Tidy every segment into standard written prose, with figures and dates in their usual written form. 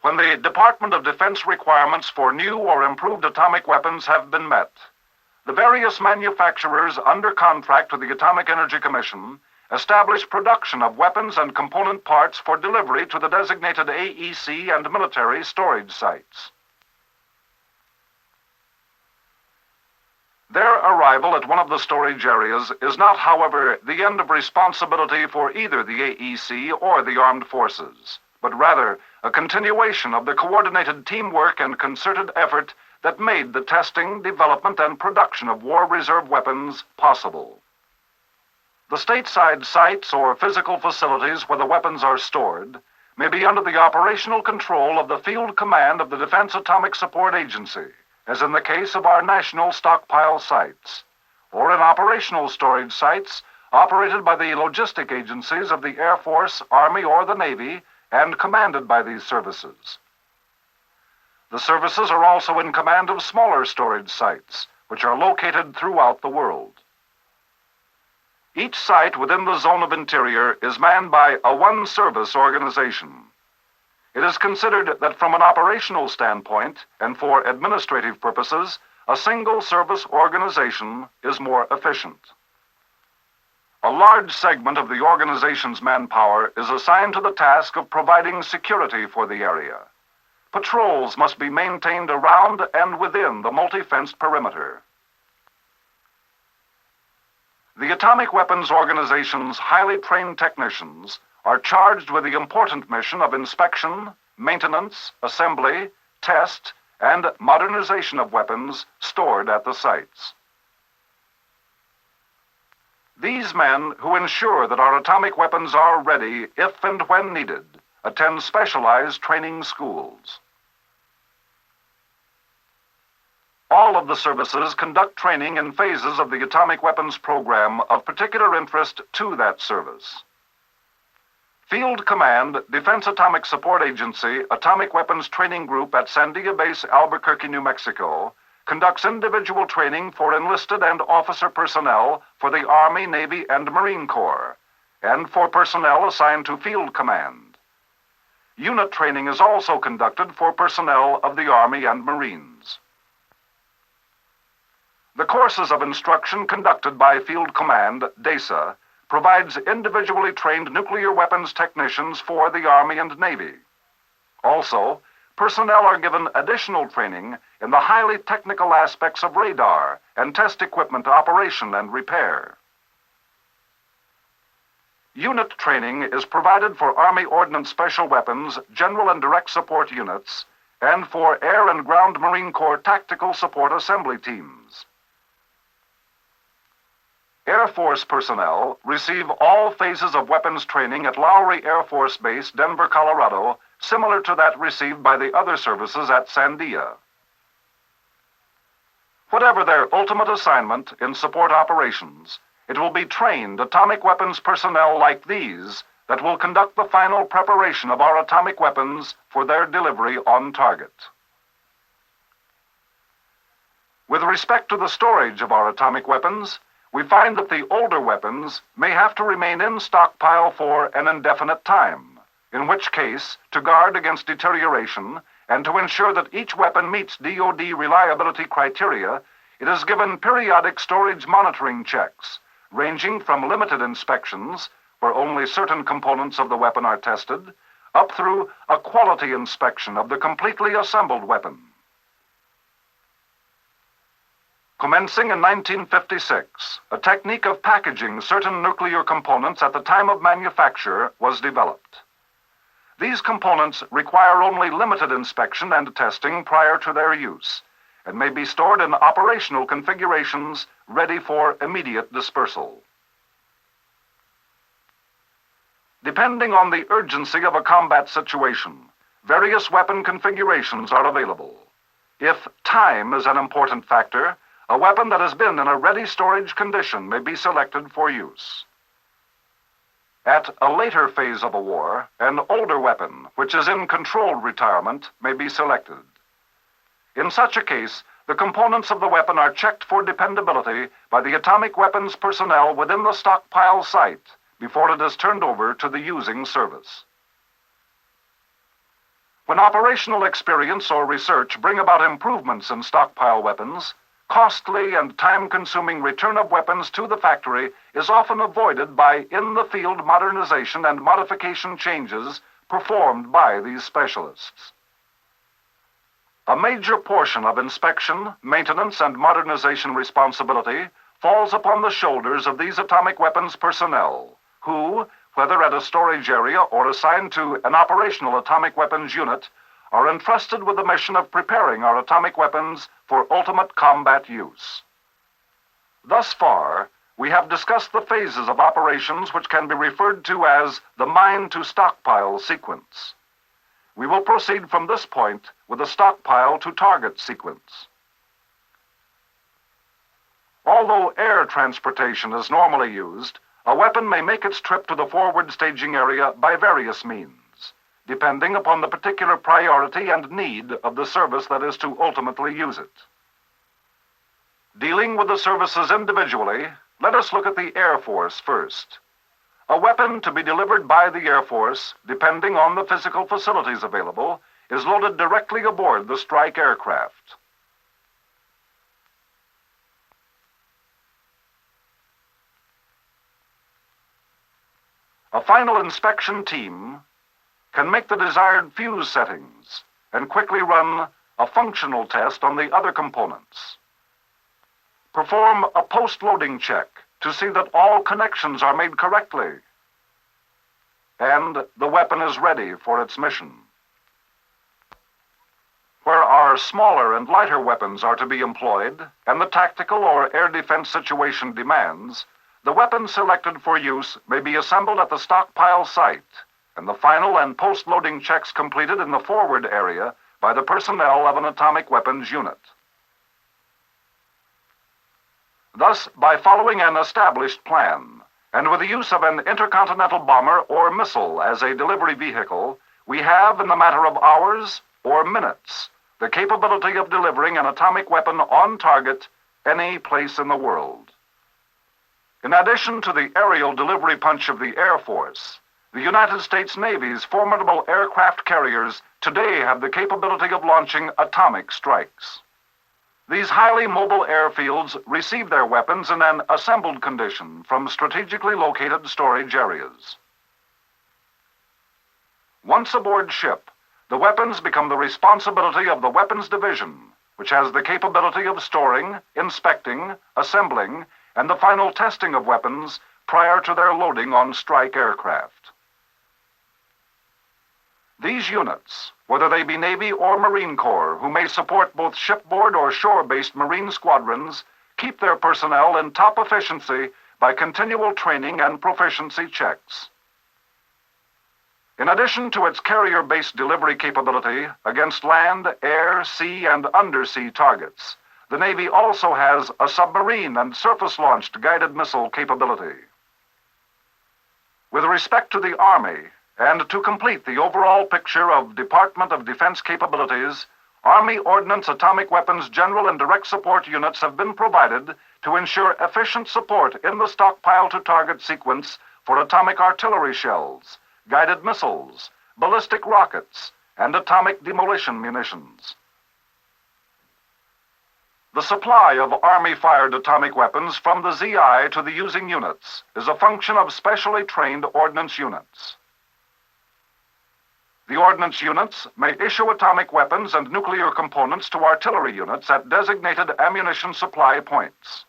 When the Department of Defense requirements for new or improved atomic weapons have been met, the various manufacturers under contract to the Atomic Energy Commission establish production of weapons and component parts for delivery to the designated AEC and military storage sites. Their arrival at one of the storage areas is not, however, the end of responsibility for either the AEC or the armed forces, but rather a continuation of the coordinated teamwork and concerted effort that made the testing, development, and production of war reserve weapons possible. The stateside sites or physical facilities where the weapons are stored may be under the operational control of the Field Command of the Defense Atomic Support Agency, as in the case of our national stockpile sites, or in operational storage sites operated by the logistic agencies of the Air Force, Army, or the Navy, and commanded by these services. The services are also in command of smaller storage sites, which are located throughout the world. Each site within the zone of interior is manned by a one-service organization. It is considered that from an operational standpoint and for administrative purposes, a single service organization is more efficient. A large segment of the organization's manpower is assigned to the task of providing security for the area. Patrols must be maintained around and within the multi-fenced perimeter. The Atomic Weapons Organization's highly trained technicians are charged with the important mission of inspection, maintenance, assembly, test, and modernization of weapons stored at the sites. These men, who ensure that our atomic weapons are ready if and when needed, attend specialized training schools. All of the services conduct training in phases of the atomic weapons program of particular interest to that service. Field Command, Defense Atomic Support Agency, Atomic Weapons Training Group at Sandia Base, Albuquerque, New Mexico, conducts individual training for enlisted and officer personnel for the Army, Navy, and Marine Corps, and for personnel assigned to Field Command. Unit training is also conducted for personnel of the Army and Marines. The courses of instruction conducted by Field Command, DESA, provides individually trained nuclear weapons technicians for the Army and Navy. Also, personnel are given additional training in the highly technical aspects of radar and test equipment operation and repair. Unit training is provided for Army Ordnance Special Weapons, General and Direct Support Units, and for Air and Ground Marine Corps Tactical Support Assembly Teams. Air Force personnel receive all phases of weapons training at Lowry Air Force Base, Denver, Colorado, similar to that received by the other services at Sandia. Whatever their ultimate assignment in support operations, it will be trained atomic weapons personnel like these that will conduct the final preparation of our atomic weapons for their delivery on target. With respect to the storage of our atomic weapons, we find that the older weapons may have to remain in stockpile for an indefinite time, in which case, to guard against deterioration and to ensure that each weapon meets DoD reliability criteria, it is given periodic storage monitoring checks, ranging from limited inspections, where only certain components of the weapon are tested, up through a quality inspection of the completely assembled weapon. Commencing in 1956, a technique of packaging certain nuclear components at the time of manufacture was developed. These components require only limited inspection and testing prior to their use, and may be stored in operational configurations ready for immediate dispersal. Depending on the urgency of a combat situation, various weapon configurations are available. If time is an important factor, a weapon that has been in a ready storage condition may be selected for use. At a later phase of a war, an older weapon, which is in controlled retirement, may be selected. In such a case, the components of the weapon are checked for dependability by the atomic weapons personnel within the stockpile site before it is turned over to the using service. When operational experience or research bring about improvements in stockpile weapons, costly and time-consuming return of weapons to the factory is often avoided by in-the-field modernization and modification changes performed by these specialists. A major portion of inspection, maintenance, and modernization responsibility falls upon the shoulders of these atomic weapons personnel, who, whether at a storage area or assigned to an operational atomic weapons unit, are entrusted with the mission of preparing our atomic weapons for ultimate combat use. Thus far, we have discussed the phases of operations which can be referred to as the mine-to-stockpile sequence. We will proceed from this point with the stockpile-to-target sequence. Although air transportation is normally used, a weapon may make its trip to the forward staging area by various means, depending upon the particular priority and need of the service that is to ultimately use it. Dealing with the services individually, let us look at the Air Force first. A weapon to be delivered by the Air Force, depending on the physical facilities available, is loaded directly aboard the strike aircraft. A final inspection team can make the desired fuse settings and quickly run a functional test on the other components. Perform a post-loading check to see that all connections are made correctly and the weapon is ready for its mission. Where our smaller and lighter weapons are to be employed and the tactical or air defense situation demands, the weapon selected for use may be assembled at the stockpile site and the final and post-loading checks completed in the forward area by the personnel of an atomic weapons unit. Thus, by following an established plan, and with the use of an intercontinental bomber or missile as a delivery vehicle, we have, in the matter of hours or minutes, the capability of delivering an atomic weapon on target any place in the world. In addition to the aerial delivery punch of the Air Force, the United States Navy's formidable aircraft carriers today have the capability of launching atomic strikes. These highly mobile airfields receive their weapons in an assembled condition from strategically located storage areas. Once aboard ship, the weapons become the responsibility of the Weapons Division, which has the capability of storing, inspecting, assembling, and the final testing of weapons prior to their loading on strike aircraft. These units, whether they be Navy or Marine Corps, who may support both shipboard or shore-based Marine squadrons, keep their personnel in top efficiency by continual training and proficiency checks. In addition to its carrier-based delivery capability against land, air, sea, and undersea targets, the Navy also has a submarine and surface-launched guided missile capability. With respect to the Army, and to complete the overall picture of Department of Defense capabilities, Army Ordnance Atomic Weapons General and Direct Support units have been provided to ensure efficient support in the stockpile-to-target sequence for atomic artillery shells, guided missiles, ballistic rockets, and atomic demolition munitions. The supply of Army-fired atomic weapons from the ZI to the using units is a function of specially trained ordnance units. The ordnance units may issue atomic weapons and nuclear components to artillery units at designated ammunition supply points.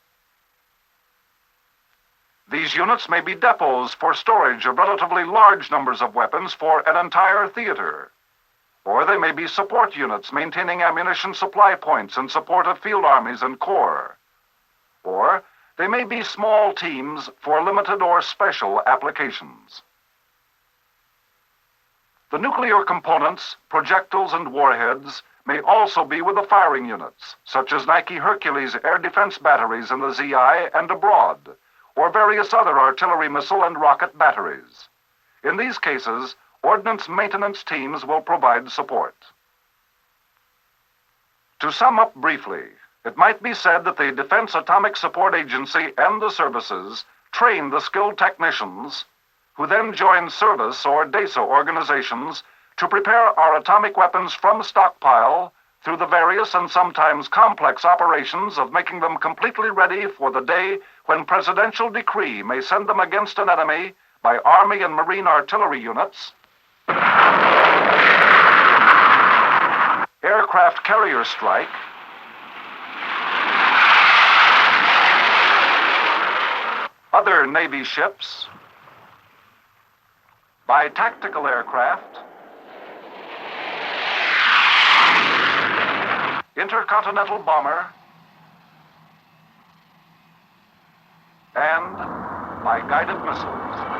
These units may be depots for storage of relatively large numbers of weapons for an entire theater, or they may be support units maintaining ammunition supply points in support of field armies and corps, or they may be small teams for limited or special applications. The nuclear components, projectiles, and warheads may also be with the firing units, such as Nike Hercules air defense batteries in the ZI and abroad, or various other artillery missile and rocket batteries. In these cases, ordnance maintenance teams will provide support. To sum up briefly, it might be said that the Defense Atomic Support Agency and the services train the skilled technicians who then join service or DESA organizations to prepare our atomic weapons from stockpile through the various and sometimes complex operations of making them completely ready for the day when presidential decree may send them against an enemy by Army and Marine artillery units, aircraft carrier strike, other Navy ships, by tactical aircraft, intercontinental bomber, and by guided missiles.